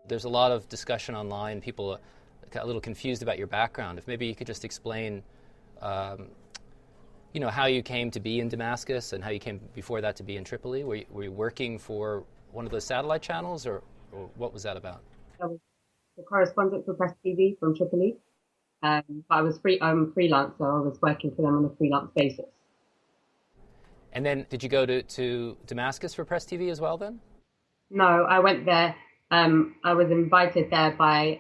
There's a lot of discussion online. People got a little confused about your background. If maybe you could just explain, how you came to be in Damascus and how you came before that to be in Tripoli. Were you working for one of those satellite channels, or what was that about? I was the correspondent for Press TV from Tripoli. But I was I'm freelance, so I was working for them on a freelance basis. And then did you go to Damascus for Press TV as well then? No, I went there. I was invited there by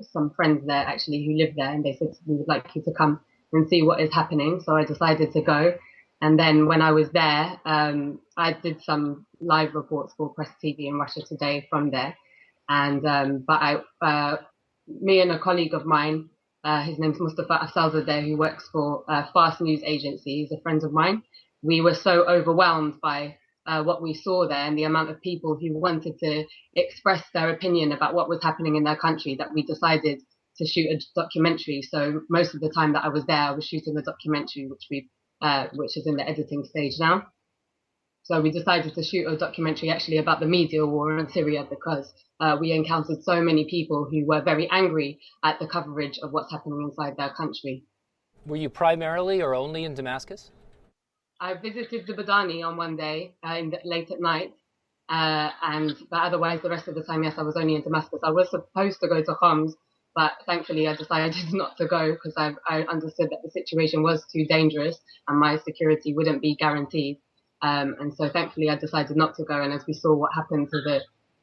some friends there actually who live there, and they said we would like you to come and see what is happening. So I decided to go. And then when I was there, I did some live reports for Press TV in Russia Today from there. And me and a colleague of mine, his name's Mustafa Afsalzadeh, who works for Fast News Agency, he's a friend of mine. We were so overwhelmed by what we saw there and the amount of people who wanted to express their opinion about what was happening in their country that we decided to shoot a documentary. So most of the time that I was there, I was shooting a documentary, which is in the editing stage now. So we decided to shoot a documentary actually about the media war in Syria because we encountered so many people who were very angry at the coverage of what's happening inside their country. Were you primarily or only in Damascus? I visited the Badani on one day late at night, but otherwise the rest of the time, yes, I was only in Damascus. I was supposed to go to Homs, but thankfully I decided not to go because I understood that the situation was too dangerous and my security wouldn't be guaranteed. And so thankfully I decided not to go. And as we saw what happened to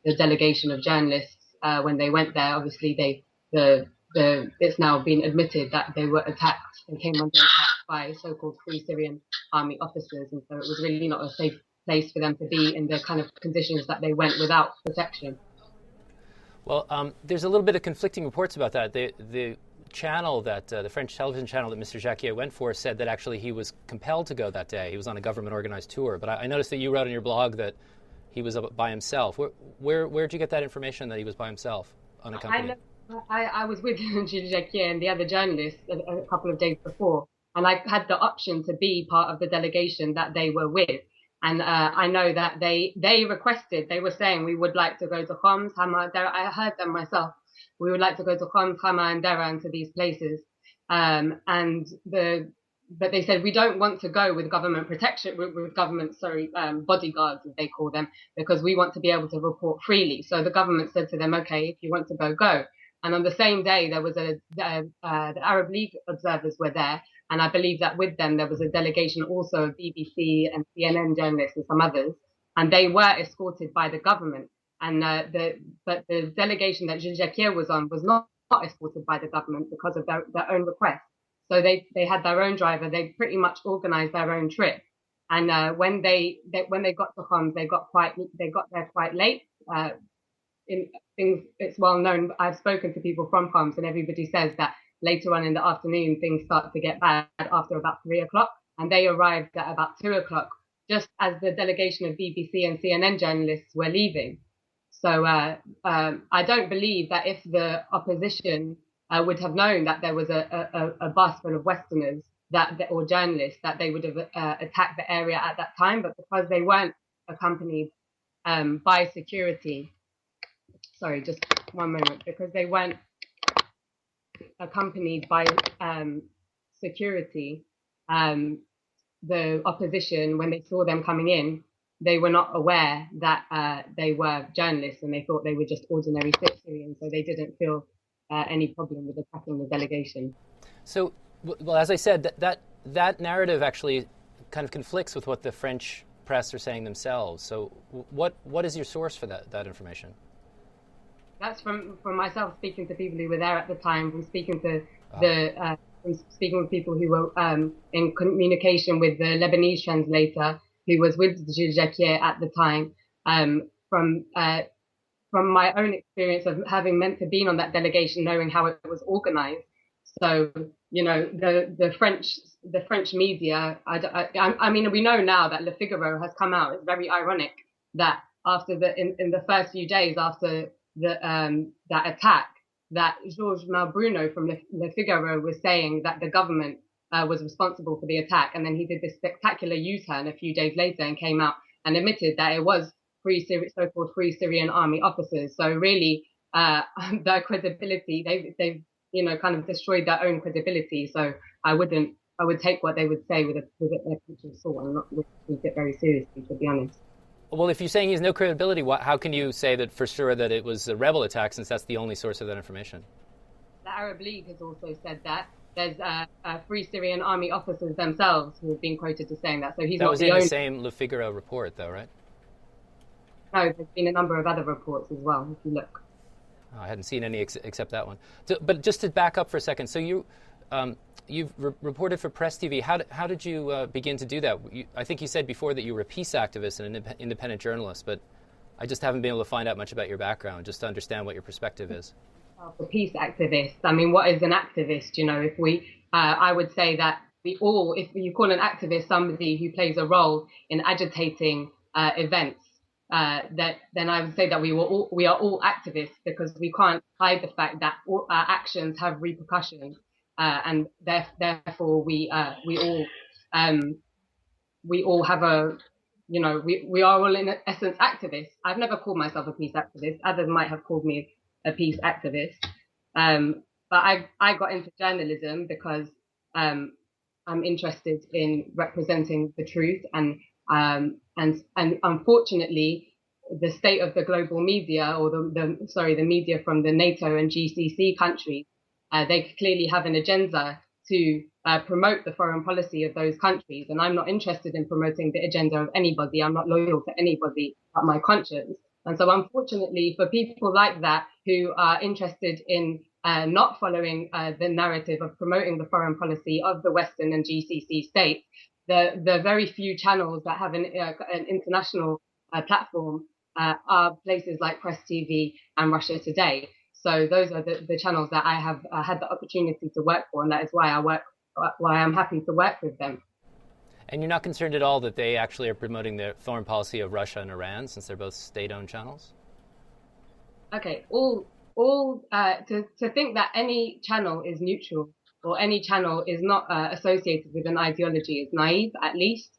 the delegation of journalists when they went there, obviously it's now been admitted that they were attacked. They came under attack by so-called Free Syrian Army officers, and so it was really not a safe place for them to be in the kind of conditions that they went without protection. Well, there's a little bit of conflicting reports about that. The channel that the French television channel that Mr. Jacquier went for said that actually he was compelled to go that day. He was on a government-organized tour. But I noticed that you wrote on your blog that he was by himself. Where'd you get that information that he was by himself, unaccompanied? I was with Gilles Jacquier and the other journalists a couple of days before, and I had the option to be part of the delegation that they were with. And I know that they requested, they were saying we would like to go to Homs, Hama, Dera. I heard them myself. We would like to go to Homs, Hama, and Dera, and to these places. But they said we don't want to go with government protection, with government, bodyguards, as they call them, because we want to be able to report freely. So the government said to them, okay, if you want to go, go. And on the same day, there was the Arab League observers were there. And I believe that with them, there was a delegation also of BBC and CNN journalists and some others. And they were escorted by the government. And but the delegation that Gilles Jacquier was on was not escorted by the government because of their own request. So they had their own driver. They pretty much organized their own trip. And when they got to Homs, they got there quite late. It's well known. I've spoken to people from Homs, and everybody says that later on in the afternoon, things start to get bad after about 3 o'clock. And they arrived at about 2 o'clock, just as the delegation of BBC and CNN journalists were leaving. So I don't believe that if the opposition would have known that there was a bus full of Westerners or journalists, that they would have attacked the area at that time. But because they weren't accompanied by security, sorry, just one moment, because they weren't accompanied by security, the opposition, when they saw them coming in, they were not aware that they were journalists, and they thought they were just ordinary Syrians, so they didn't feel any problem with attacking the delegation. So, well, as I said, that narrative actually kind of conflicts with what the French press are saying themselves. So what is your source for that information? That's from myself speaking to people who were there at the time, from speaking to from speaking with people who were in communication with the Lebanese translator who was with Gilles Jacquier at the time, from my own experience of having meant to be on that delegation, knowing how it was organized. So, the French media, I mean, we know now that Le Figaro has come out. It's very ironic that after in the first few days after that attack, that Georges Malbruno from Le Figaro was saying that the government was responsible for the attack. And then he did this spectacular U-turn a few days later and came out and admitted that it was so-called Free Syrian Army officers. So really, their credibility, they've kind of destroyed their own credibility. So I would take what they would say with a pinch of salt and not take it very seriously, to be honest. Well, if you're saying he has no credibility, how can you say that for sure that it was a rebel attack, since that's the only source of that information? The Arab League has also said that. There's Free Syrian Army officers themselves who have been quoted as saying that. So he's that not was the in only. the same Le Figaro report, though, right? No, there's been a number of other reports as well, if you look. Oh, I hadn't seen any except that one. But just to back up for a second, so you've reported for Press TV. How did you begin to do that? I think you said before that you were a peace activist and an independent journalist, but I just haven't been able to find out much about your background, just to understand what your perspective is. For peace activists, I mean, what is an activist? I would say that if you call an activist somebody who plays a role in agitating events, then I would say that we are all activists, because we can't hide the fact that all our actions have repercussions, and therefore we all have we are all in essence activists. I've never called myself a peace activist. Others might have called me a peace activist. But I got into journalism because I'm interested in representing the truth, and unfortunately the state of the global media, or the media from the NATO and GCC countries, they clearly have an agenda to promote the foreign policy of those countries, and I'm not interested in promoting the agenda of anybody. I'm not loyal to anybody but my conscience. And so unfortunately, for people like that who are interested in not following the narrative of promoting the foreign policy of the Western and GCC states, the very few channels that have an international platform are places like Press TV and Russia Today. So those are the channels that I have had the opportunity to work for, and that is why I'm happy to work with them. And you're not concerned at all that they actually are promoting the foreign policy of Russia and Iran, since they're both state-owned channels? Okay, to think that any channel is neutral or any channel is not associated with an ideology is naive, at least.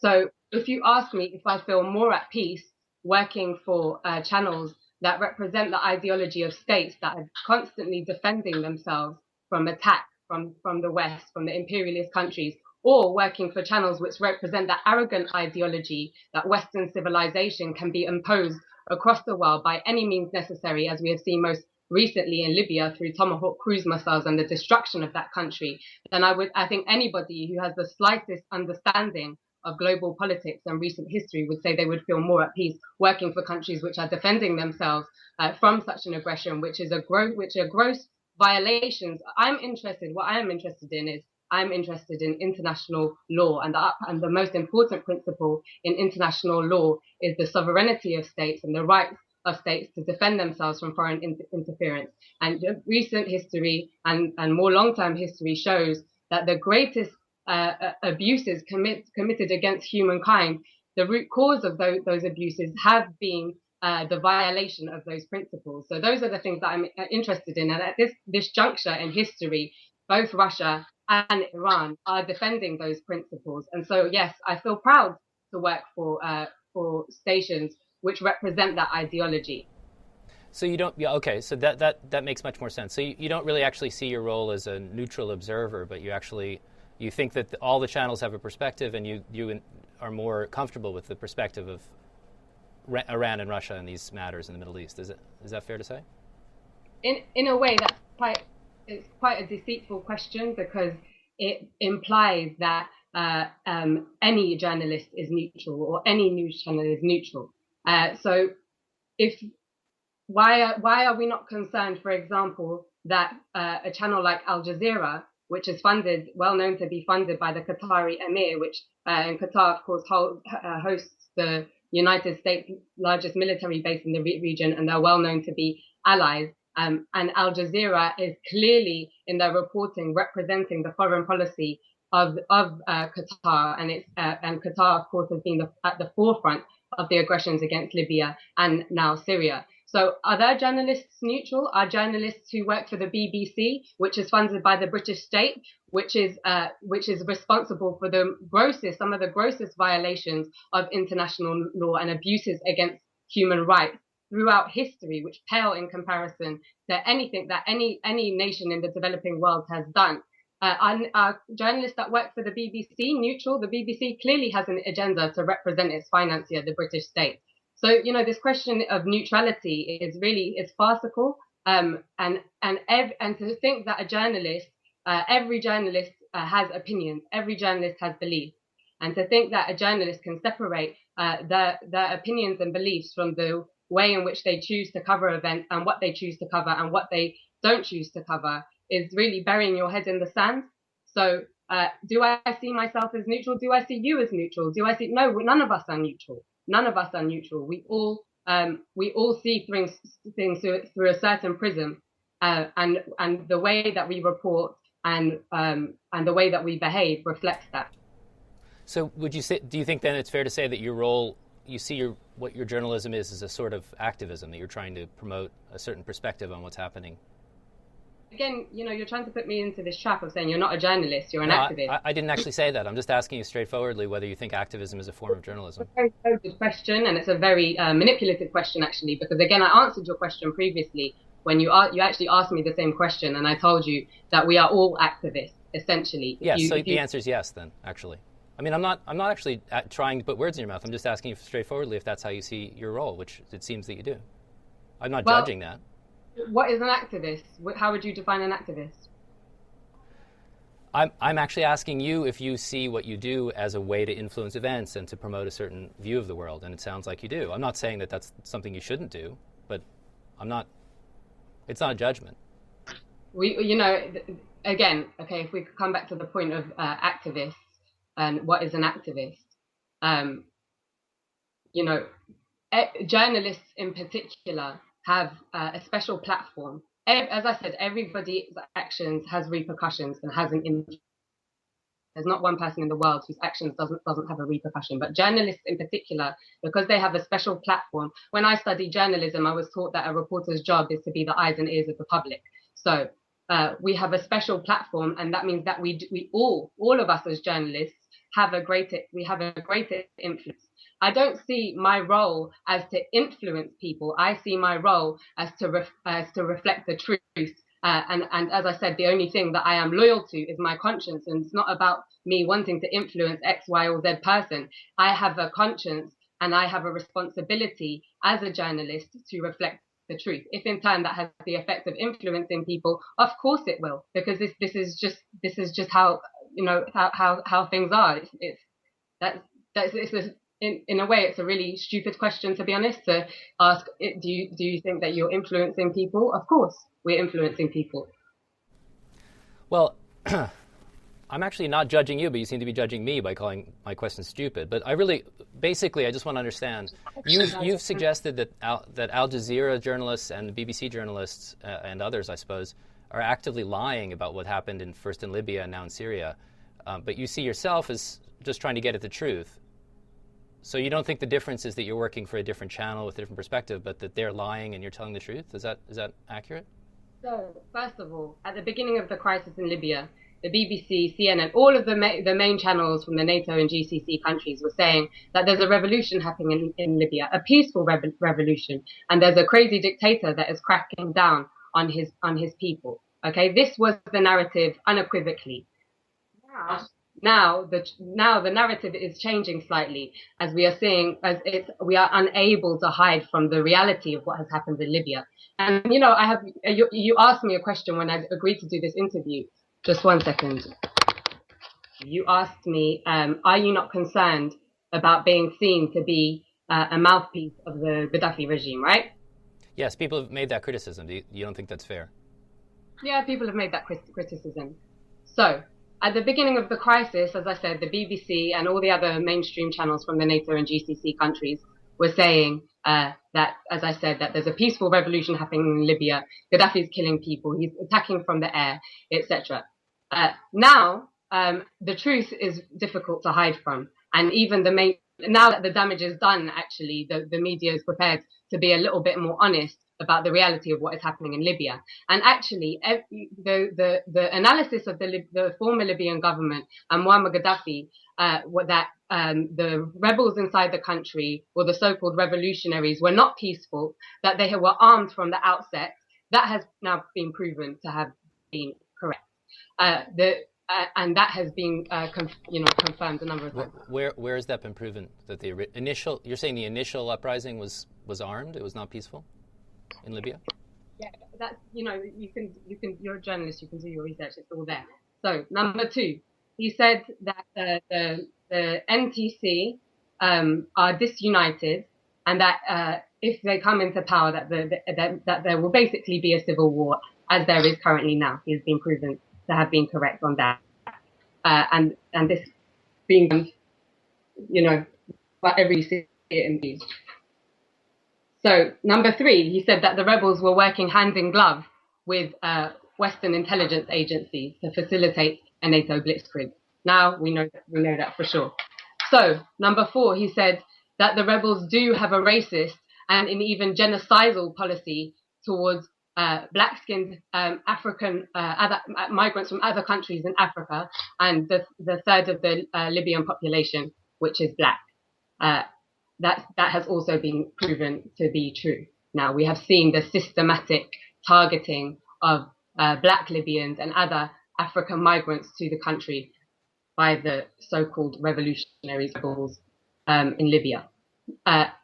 So if you ask me if I feel more at peace working for channels that represent the ideology of states that are constantly defending themselves from attack from the West, from the imperialist countries, or working for channels which represent the arrogant ideology that Western civilization can be imposed across the world by any means necessary, as we have seen most recently in Libya through Tomahawk cruise missiles and the destruction of that country, then I think anybody who has the slightest understanding of global politics and recent history would say they would feel more at peace working for countries which are defending themselves from such an aggression, which are gross violations. What I am interested in is I'm interested in international law, and the most important principle in international law is the sovereignty of states and the rights of states to defend themselves from foreign interference. And recent history and more long-term history shows that the greatest abuses committed against humankind, the root cause of those abuses have been the violation of those principles. So those are the things that I'm interested in. And at this juncture in history, both Russia and Iran are defending those principles. And so, yes, I feel proud to work for stations which represent that ideology. So you don't, okay, so that makes much more sense. So you don't really actually see your role as a neutral observer, but you think that all the channels have a perspective, and you are more comfortable with the perspective of Iran and Russia in these matters in the Middle East. Is that fair to say? In a way, it's quite a deceitful question, because it implies that any journalist is neutral or any news channel is neutral. So why are we not concerned, for example, that a channel like Al Jazeera, which is well known to be funded by the Qatari Emir, which in Qatar, of course, hosts the United States' largest military base in the region, and they're well known to be allies. And Al Jazeera is clearly in their reporting representing the foreign policy of Qatar, and Qatar, of course, has been at the forefront of the aggressions against Libya and now Syria. So are there journalists neutral? Are journalists who work for the BBC, which is funded by the British state, which is responsible for some of the grossest violations of international law and abuses against human rights throughout history, which pale in comparison to anything that any nation in the developing world has done? Are journalists that work for the BBC neutral? The BBC clearly has an agenda to represent its financier, the British state. So, this question of neutrality is farcical. And to think that every journalist has opinions, every journalist has beliefs, and to think that a journalist can separate their opinions and beliefs from the way in which they choose to cover events and what they choose to cover and what they don't choose to cover is really burying your head in the sand. So, do I see myself as neutral? Do I see you as neutral? No, none of us are neutral. None of us are neutral. We all see things through a certain prism, and the way that we report and the way that we behave reflects that. So, do you think then it's fair to say that your role, what your journalism is a sort of activism, that you're trying to promote a certain perspective on what's happening? Again, you're trying to put me into this trap of saying you're not a journalist, you're an activist. I didn't actually say that. I'm just asking you straightforwardly whether you think activism is a form of journalism. It's a very good question, and it's a very manipulative question, actually, because, again, I answered your question previously when you actually asked me the same question, and I told you that we are all activists, essentially. Yes, the answer is yes, then, actually. I mean, I'm not actually trying to put words in your mouth. I'm just asking you straightforwardly if that's how you see your role, which it seems that you do. I'm not judging that. What is an activist? How would you define an activist? I'm actually asking you if you see what you do as a way to influence events and to promote a certain view of the world, and it sounds like you do. I'm not saying that that's something you shouldn't do, but it's not a judgment. Again, okay, if we could come back to the point of activists and what is an activist, journalists in particular have a special platform. As I said, everybody's actions has repercussions and has an impact. There's not one person in the world whose actions doesn't have a repercussion. But journalists in particular, because they have a special platform. When I studied journalism, I was taught that a reporter's job is to be the eyes and ears of the public. So we have a special platform, and that means that we all of us as journalists have a greater influence. I don't see my role as to influence people. I see my role as to reflect the truth. And as I said, the only thing that I am loyal to is my conscience. And it's not about me wanting to influence X, Y, or Z person. I have a conscience and I have a responsibility as a journalist to reflect the truth. If in turn that has the effect of influencing people, of course it will, because this is just how how things are. In a way, it's a really stupid question, to be honest, to ask. Do you think that you're influencing people? Of course, we're influencing people. Well, I'm actually not judging you, but you seem to be judging me by calling my question stupid. But I just want to understand. You've suggested that Al Jazeera journalists and BBC journalists and others, I suppose, are actively lying about what happened first in Libya and now in Syria. But you see yourself as just trying to get at the truth. So you don't think the difference is that you're working for a different channel with a different perspective, but that they're lying and you're telling the truth? Is that accurate? So, first of all, at the beginning of the crisis in Libya, the BBC, CNN, all of the main channels from the NATO and GCC countries were saying that there's a revolution happening in Libya, a peaceful revolution, and there's a crazy dictator that is cracking down on his people. Okay, this was the narrative unequivocally. Now the narrative is changing slightly, as we are seeing, we are unable to hide from the reality of what has happened in Libya. And you asked me a question when I agreed to do this interview. Just 1 second. You asked me, are you not concerned about being seen to be a mouthpiece of the Gaddafi regime, right? Yes, people have made that criticism. You don't think that's fair? Yeah, people have made that criticism. So, at the beginning of the crisis, as I said, the BBC and all the other mainstream channels from the NATO and GCC countries were saying that, as I said, that there's a peaceful revolution happening in Libya. Gaddafi's killing people. He's attacking from the air, etc. Now, the truth is difficult to hide from. And even the now that the damage is done, actually, the media is prepared to be a little bit more honest about the reality of what is happening in Libya. And actually, the analysis of the former Libyan government and Muammar Gaddafi, the rebels inside the country, or the so-called revolutionaries, were not peaceful, that they were armed from the outset, that has now been proven to have been correct. And that has been, confirmed a number of times. Where has that been proven? That you're saying the initial uprising was armed? It was not peaceful in Libya? Yeah, that's, you're a journalist, you can do your research, it's all there. So, number 2, he said that the NTC are disunited, and that if they come into power, that there will basically be a civil war, as there is currently now. He has been proven to have been correct on that. And this being, whatever you see it in these. So, number 3, he said that the rebels were working hand in glove with Western intelligence agencies to facilitate a NATO blitzkrieg. Now we know that for sure. So, number 4, he said that the rebels do have a racist and an even genocidal policy towards black-skinned African other migrants from other countries in Africa, and the third of the Libyan population, which is black. That has also been proven to be true. Now, we have seen the systematic targeting of black Libyans and other African migrants to the country by the so-called revolutionary rebels in Libya.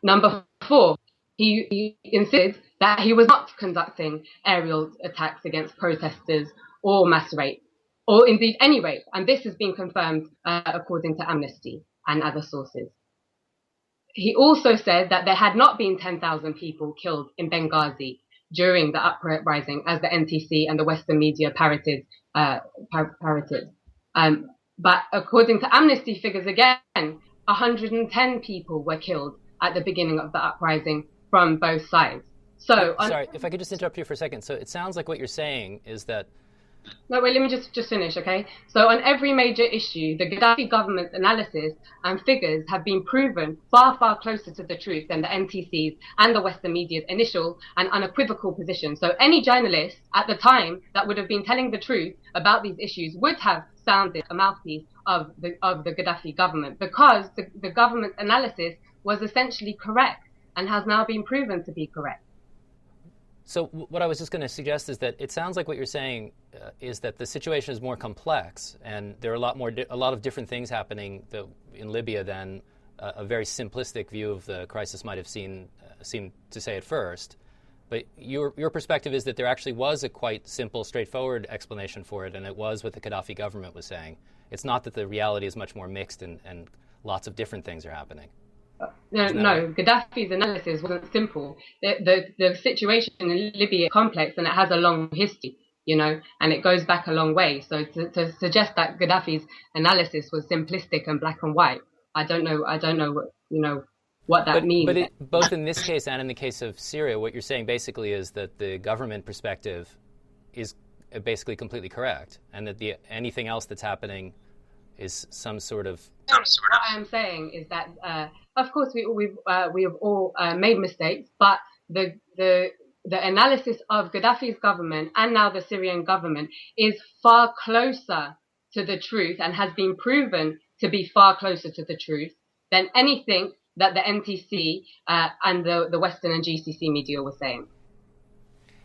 Number 4, he insisted that he was not conducting aerial attacks against protesters or mass rape, or indeed any rape. And this has been confirmed according to Amnesty and other sources. He also said that there had not been 10,000 people killed in Benghazi during the uprising, as the NTC and the Western media parroted. But according to Amnesty figures, again, 110 people were killed at the beginning of the uprising from both sides. So, sorry, if I could just interrupt you for a second. So it sounds like what you're saying is that... No, wait, let me just finish, okay? So on every major issue, the Gaddafi government's analysis and figures have been proven far, far closer to the truth than the NTC's and the Western media's initial and unequivocal position. So any journalist at the time that would have been telling the truth about these issues would have sounded a mouthpiece of the Gaddafi government, because the government's analysis was essentially correct and has now been proven to be correct. So what I was just going to suggest is that it sounds like what you're saying is that the situation is more complex, and there are a lot of different things happening in Libya than a very simplistic view of the crisis might have seemed to say at first. But your perspective is that there actually was a quite simple, straightforward explanation for it, and it was what the Gaddafi government was saying. It's not that the reality is much more mixed and lots of different things are happening. No, Gaddafi's analysis wasn't simple. The situation in Libya is complex, and it has a long history, and it goes back a long way. So to suggest that Gaddafi's analysis was simplistic and black and white, I don't know what that means. But both in this case and in the case of Syria, what you're saying basically is that the government perspective is basically completely correct, and that anything else that's happening is some sort of... What I am saying is that, of course, we have all made mistakes, but the analysis of Gaddafi's government and now the Syrian government is far closer to the truth, and has been proven to be far closer to the truth than anything that the NTC and the Western and GCC media were saying.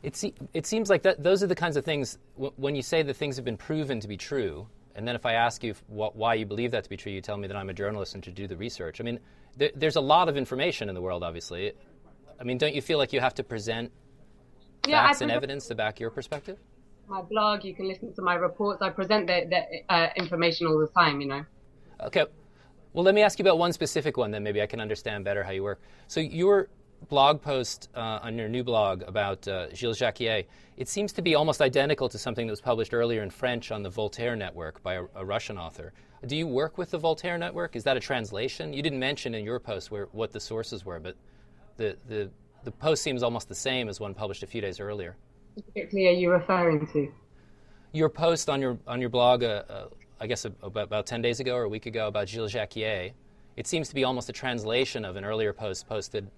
It seems like those are the kinds of things, when you say that things have been proven to be true, and then if I ask you why you believe that to be true, you tell me that I'm a journalist and to do the research. I mean, there's a lot of information in the world, obviously. I mean, don't you feel like you have to present facts and evidence to back your perspective? My blog, you can listen to my reports. I present the information all the time, Okay. Well, let me ask you about one specific one, then maybe I can understand better how you work. So your blog post on your new blog about Gilles Jacquier, it seems to be almost identical to something that was published earlier in French on the Voltaire Network by a Russian author. Do you work with the Voltaire Network? Is that a translation? You didn't mention in your post what the sources were, but the post seems almost the same as one published a few days earlier. What particularly are you referring to? Your post on your blog, I guess about 10 days ago or a week ago, about Gilles Jacquier. it seems to be almost a translation of an earlier post posted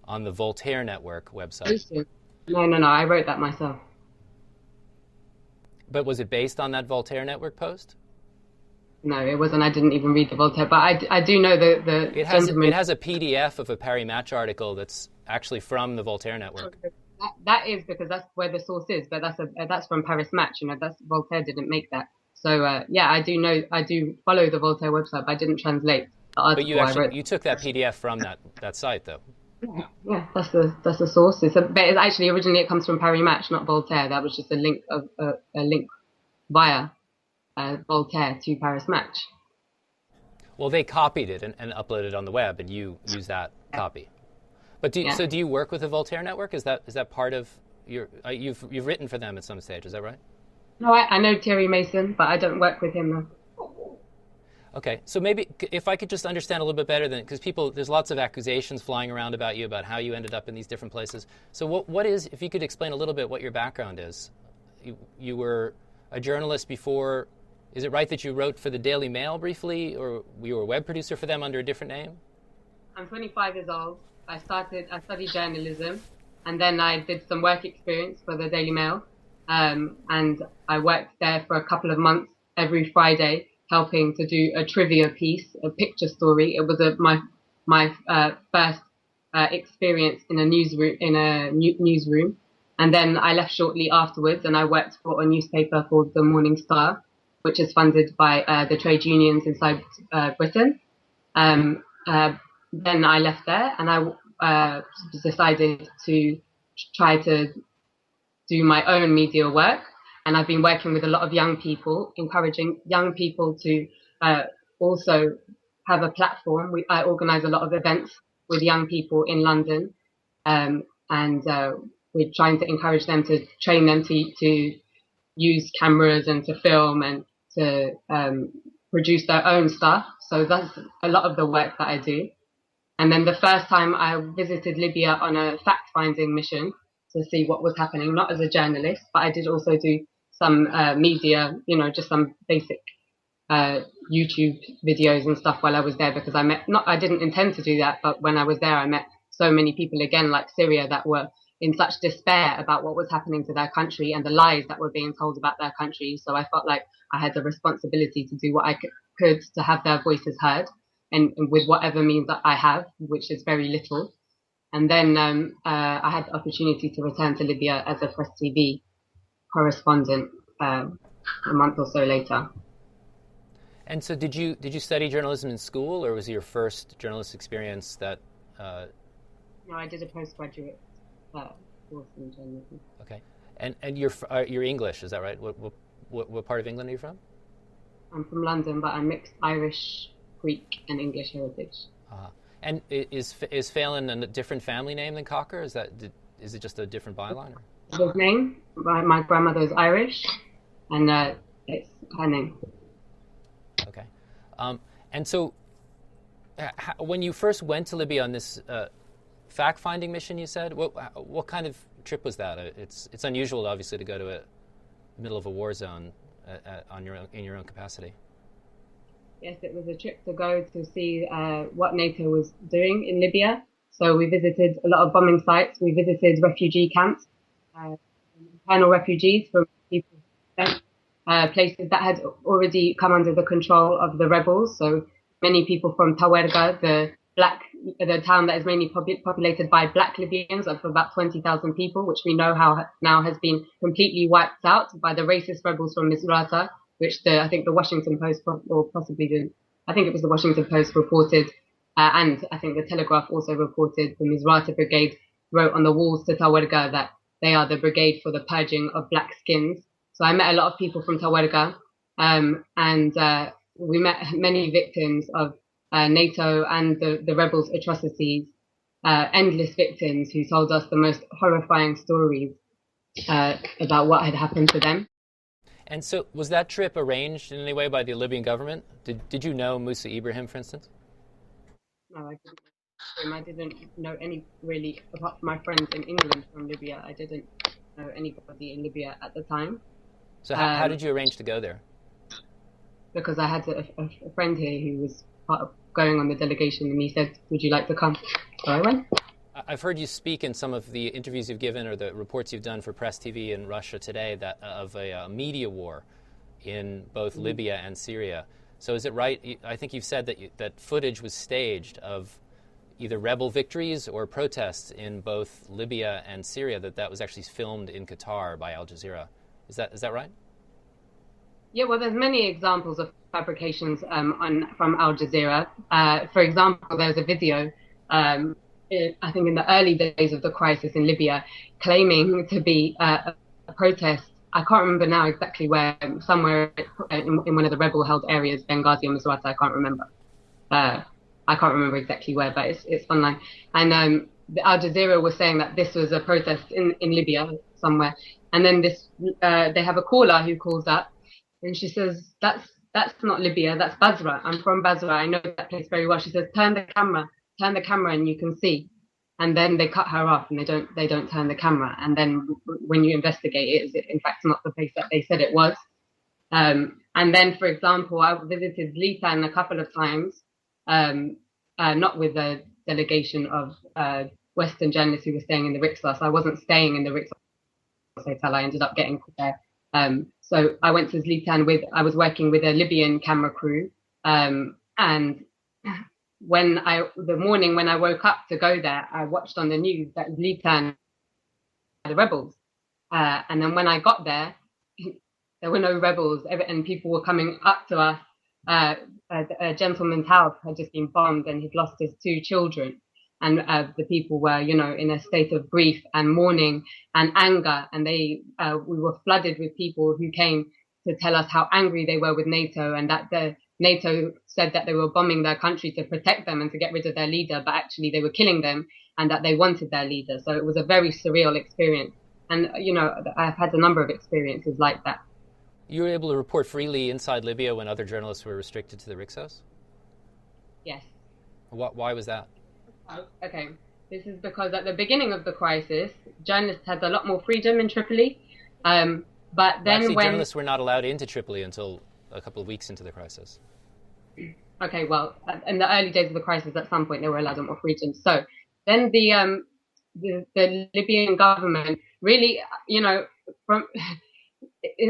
on the Voltaire Network website. No, I wrote that myself. But was it based on that Voltaire Network post? No, it wasn't. I didn't even read the Voltaire, but I do know the gentleman. It has a PDF of a Paris Match article that's actually from the Voltaire Network. That is because that's where the source is, but that's from Paris Match. That's Voltaire didn't make that. So yeah, I do follow the Voltaire website, but I didn't translate the article. But you took that PDF from that site, though. Yeah, that's the source. But it's actually originally it comes from Paris Match, not Voltaire. That was just a link via Voltaire to Paris Match. Well, they copied it and uploaded it on the web, and you use that copy. But so do you work with the Voltaire Network? Is that part of your? You've written for them at some stage, is that right? No, I know Thierry Mason, but I don't work with him though. Okay, so maybe if I could just understand a little bit better, because there's lots of accusations flying around about you about how you ended up in these different places. So what is, if you could explain a little bit what your background is? You were a journalist before. Is it right that you wrote for the Daily Mail briefly, or you were a web producer for them under a different name? I'm 25 years old. I studied journalism, and then I did some work experience for the Daily Mail, and I worked there for a couple of months every Friday, helping to do a trivia piece, a picture story. It was my first experience in a newsroom, and then I left shortly afterwards, and I worked for a newspaper called the Morning Star, which is funded by the trade unions inside Britain. Then I left there, and I decided to try to do my own media work. And I've been working with a lot of young people, encouraging young people to also have a platform. I organise a lot of events with young people in London, and we're trying to encourage them to train them to use cameras and to film and to produce their own stuff. So that's a lot of the work that I do. And then the first time I visited Libya on a fact-finding mission to see what was happening, not as a journalist, but I did also do some media, just some basic YouTube videos and stuff while I was there, because I didn't intend to do that, but when I was there, I met so many people again, like Syria, that were in such despair about what was happening to their country and the lies that were being told about their country. So I felt like I had the responsibility to do what I could to have their voices heard, and with whatever means that I have, which is very little. And then I had the opportunity to return to Libya as a Press TV correspondent a month or so later. And so did you study journalism in school, or was it your first journalist experience that? No, I did a postgraduate course in journalism. Okay, and you're English, is that right? What part of England are you from? I'm from London, but I'm mixed Irish, Greek, and English heritage. And is Phelan a different family name than Cocker? Is it just a different byline? Or? His name. My grandmother is Irish, and it's her name. Okay, and so when you first went to Libya on this fact-finding mission, you said, what kind of trip was that? It's unusual, obviously, to go to a middle of a war zone in your own capacity. Yes, it was a trip to go to see what NATO was doing in Libya. So we visited a lot of bombing sites. We visited refugee camps, internal refugees from people, places that had already come under the control of the rebels. So many people from Tawerga, the town that is mainly populated by black Libyans, of about 20,000 people, which we know now has been completely wiped out by the racist rebels from Misrata, which I think the Washington Post, or possibly I think it was the Washington Post reported, and I think the Telegraph also reported, the Misrata Brigade wrote on the walls to Tawerga that they are the brigade for the purging of black skins. So I met a lot of people from Tawerga, and we met many victims of NATO and the rebels' atrocities, endless victims who told us the most horrifying stories about what had happened to them. And so was that trip arranged in any way by the Libyan government? Did you know Musa Ibrahim, for instance? No, I didn't. I didn't know any, really, apart from my friends in England from Libya. I didn't know anybody in Libya at the time. So how did you arrange to go there? Because I had a friend here who was part of going on the delegation, and he said, "Would you like to come?" So I went. I've heard you speak in some of the interviews you've given or the reports you've done for Press TV in Russia Today that of a media war in both Libya and Syria. So is it right? I think you've said that footage was staged of either rebel victories or protests in both Libya and Syria, that was actually filmed in Qatar by Al Jazeera. Is that right? Yeah, well, there's many examples of fabrications from Al Jazeera. For example, there's a video, I think in the early days of the crisis in Libya, claiming to be a protest. I can't remember now exactly where, somewhere in one of the rebel-held areas, Benghazi or Misrata, I can't remember. I can't remember exactly where, but it's online. And Al Jazeera was saying that this was a protest in Libya somewhere. And then they have a caller who calls up, and she says, that's not Libya, that's Basra. I'm from Basra, I know that place very well. She says, turn the camera and you can see. And then they cut her off and they don't turn the camera. And then when you investigate it, it's in fact not the place that they said it was. And then, for example, I visited Litan a couple of times, not with a delegation of Western journalists who were staying in the Rixos. I wasn't staying in the Rixos hotel. I ended up getting there. So I went to Litan I was working with a Libyan camera crew. And the morning when I woke up to go there, I watched on the news that Litan, the rebels. And then when I got there, there were no rebels, and people were coming up to us. A gentleman's house had just been bombed, and he'd lost his 2 children. And the people were, in a state of grief and mourning and anger. And we were flooded with people who came to tell us how angry they were with NATO, and that NATO said that they were bombing their country to protect them and to get rid of their leader, but actually they were killing them, and that they wanted their leader. So it was a very surreal experience. And, I've had a number of experiences like that. You were able to report freely inside Libya when other journalists were restricted to the Rixos? Yes. Why was that? Okay. This is because at the beginning of the crisis, journalists had a lot more freedom in Tripoli. But then journalists were not allowed into Tripoli until a couple of weeks into the crisis. Okay, well, in the early days of the crisis, at some point they were allowed more freedom. So then the Libyan government really,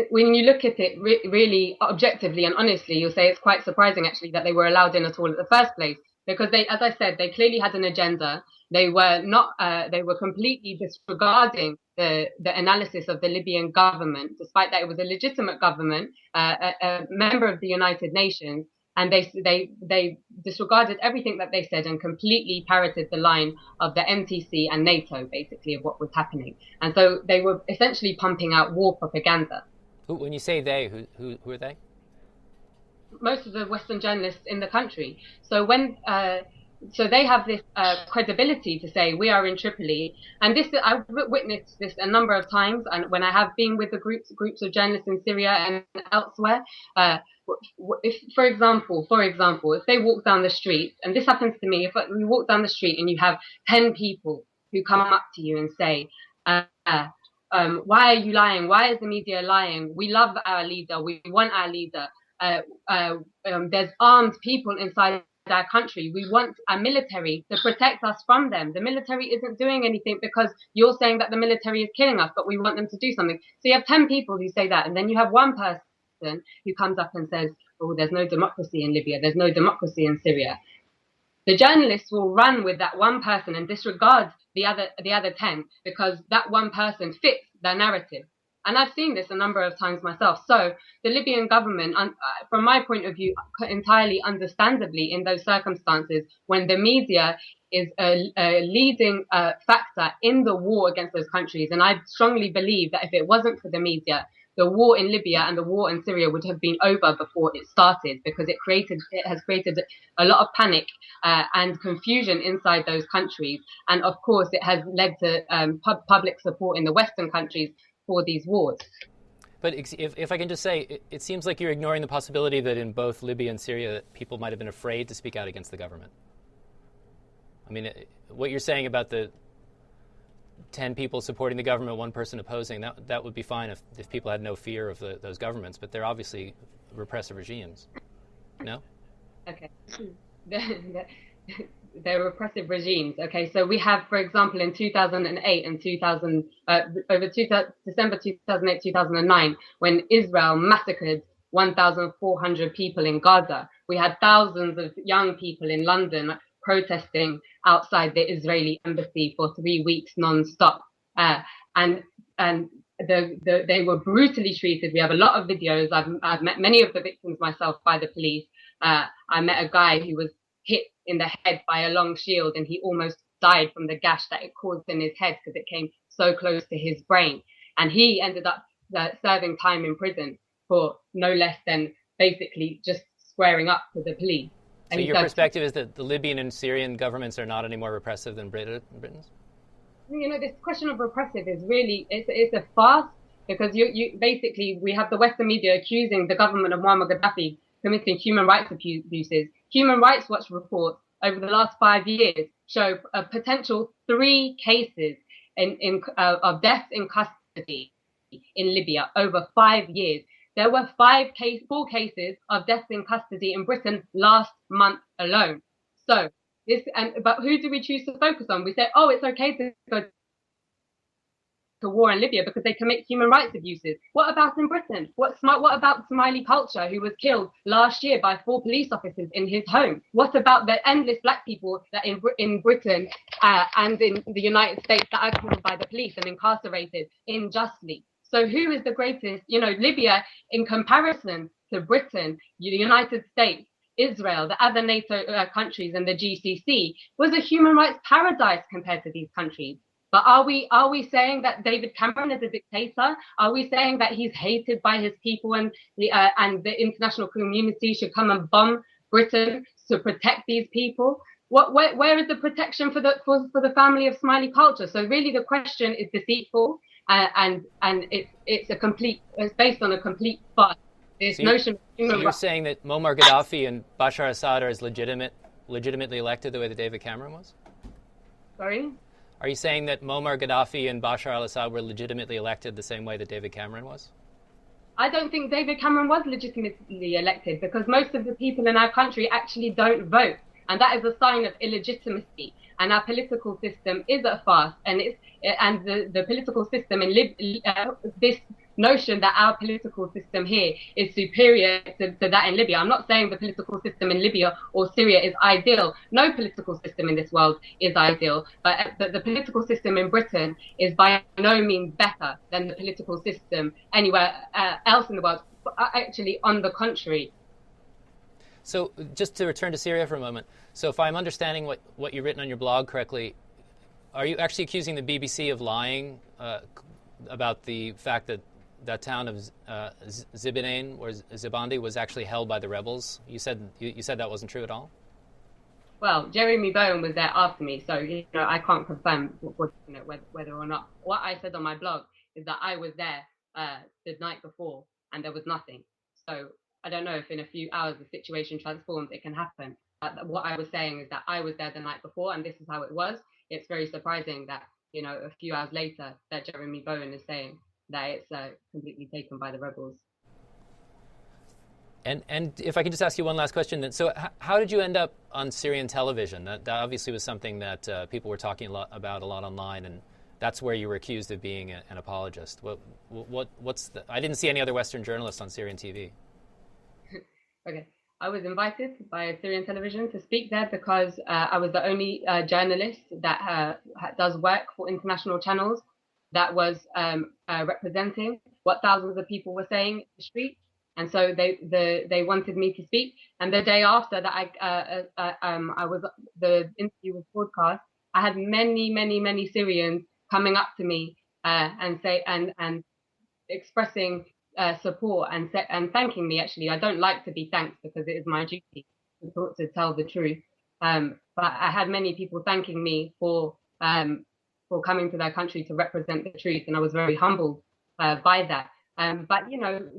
when you look at it really objectively and honestly, you'll say it's quite surprising actually that they were allowed in at all in the first place, because they, as I said, they clearly had an agenda. They were not. They were completely disregarding the analysis of the Libyan government, despite that it was a legitimate government, a member of the United Nations, and they disregarded everything that they said and completely parroted the line of the MTC and NATO, basically, of what was happening. And so they were essentially pumping out war propaganda. When you say they, who are they? Most of the Western journalists in the country. So so they have this credibility to say we are in Tripoli, and this I've witnessed this a number of times, and when I have been with the groups of journalists in Syria and elsewhere. If, for example, if they walk down the street, and this happens to me, if we walk down the street and you have 10 people who come up to you and say, why are you lying? Why is the media lying? We love our leader. We want our leader. There's armed people inside our country. We want a military to protect us from them. The military isn't doing anything because you're saying that the military is killing us, but we want them to do something. So you have 10 people who say that, and then you have one person who comes up and says, oh, there's no democracy in Libya, there's no democracy in Syria. The journalists will run with that one person and disregard the other 10 because that one person fits their narrative. And I've seen this a number of times myself. So the Libyan government, from my point of view, entirely understandably in those circumstances, when the media is a leading factor in the war against those countries, and I strongly believe that if it wasn't for the media, the war in Libya and the war in Syria would have been over before it started, because it has created a lot of panic and confusion inside those countries. And of course, it has led to public support in the Western countries for these wars. But if I can just say, it seems like you're ignoring the possibility that in both Libya and Syria, people might have been afraid to speak out against the government. I mean, what you're saying about the 10 people supporting the government, one person opposing, that would be fine if people had no fear of those governments, but they're obviously repressive regimes. No? Okay. they're repressive regimes. Okay, so we have, for example, in 2008 and 2000, December 2008, 2009, when Israel massacred 1,400 people in Gaza. We had thousands of young people in London protesting outside the Israeli embassy for 3 weeks non-stop. And they were brutally treated. We have a lot of videos. I've met many of the victims myself by the police. I met a guy who was hit in the head by a long shield, and he almost died from the gash that it caused in his head because it came so close to his brain. And he ended up serving time in prison for no less than basically just squaring up to the police. So your perspective is that the Libyan and Syrian governments are not any more repressive than Britain's? You know, this question of repressive is really, it's a farce, because you basically, we have the Western media accusing the government of Muammar Gaddafi committing human rights abuses. Human Rights Watch reports over the last 5 years show a potential 3 cases of deaths in custody in Libya over 5 years. There were 4 cases of deaths in custody in Britain last month alone. So but who do we choose to focus on? We say, oh, it's okay to go to war in Libya because they commit human rights abuses. What about in Britain? What about Somali culture, who was killed last year by 4 police officers in his home? What about the endless black people that in Britain and in the United States that are killed by the police and incarcerated unjustly? So who is the greatest? You know, Libya, in comparison to Britain, the United States, Israel, the other NATO countries, and the GCC, was a human rights paradise compared to these countries. But are we saying that David Cameron is a dictator? Are we saying that he's hated by his people and the international community should come and bomb Britain to protect these people? Where is the protection for the family of Somali culture? So really, the question is deceitful, and it's based on a complete farce. This notion. So you're saying that Muammar Gaddafi and Bashar al-Assad are as legitimately elected the way that David Cameron was? Sorry? Are you saying that Muammar Gaddafi and Bashar al-Assad were legitimately elected the same way that David Cameron was? I don't think David Cameron was legitimately elected, because most of the people in our country actually don't vote. And that is a sign of illegitimacy. And our political system is a farce. And the political system in this notion that our political system here is superior to that in Libya. I'm not saying the political system in Libya or Syria is ideal. No political system in this world is ideal. But the political system in Britain is by no means better than the political system anywhere else in the world. Actually, on the contrary. So just to return to Syria for a moment. So if I'm understanding what you've written on your blog correctly, are you actually accusing the BBC of lying about the fact that that town of Zibinain or Zibandi was actually held by the rebels? You said that wasn't true at all? Well, Jeremy Bowen was there after me, so I can't confirm whether or not. What I said on my blog is that I was there the night before and there was nothing. So I don't know if in a few hours the situation transforms, it can happen. What I was saying is that I was there the night before and this is how it was. It's very surprising that, a few hours later that Jeremy Bowen is saying that it's completely taken by the rebels. And if I could just ask you one last question then. So how did you end up on Syrian television? That obviously was something that people were talking about a lot online, and that's where you were accused of being an apologist. I didn't see any other Western journalists on Syrian TV. Okay. I was invited by Syrian television to speak there because I was the only journalist that does work for international channels that was representing what thousands of people were saying in the street. And so they wanted me to speak. And the day after that the interview was broadcast, I had many Syrians coming up to me and expressing support and thanking me. Actually, I don't like to be thanked because it is my duty to tell the truth. But I had many people thanking me for coming to their country to represent the truth, and I was very humbled by that. But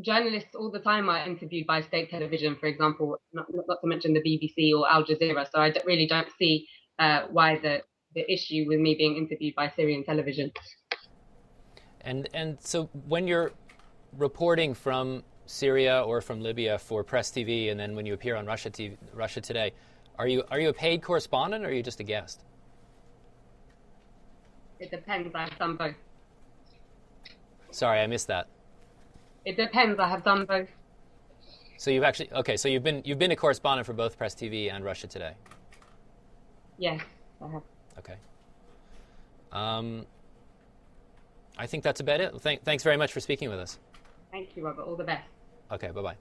journalists all the time are interviewed by state television, for example, not to mention the BBC or Al Jazeera. So I really don't see why the issue with me being interviewed by Syrian television. And so when you're reporting from Syria or from Libya for Press TV, and then when you appear on Russia Today, Are you a paid correspondent, or are you just a guest? It depends. I've done both. Sorry, I missed that. It depends. I have done both. So you've actually So you've been a correspondent for both Press TV and Russia Today. Yes, I have. Okay. I think that's about it. Thanks very much for speaking with us. Thank you, Robert. All the best. Okay. Bye bye.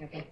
Okay.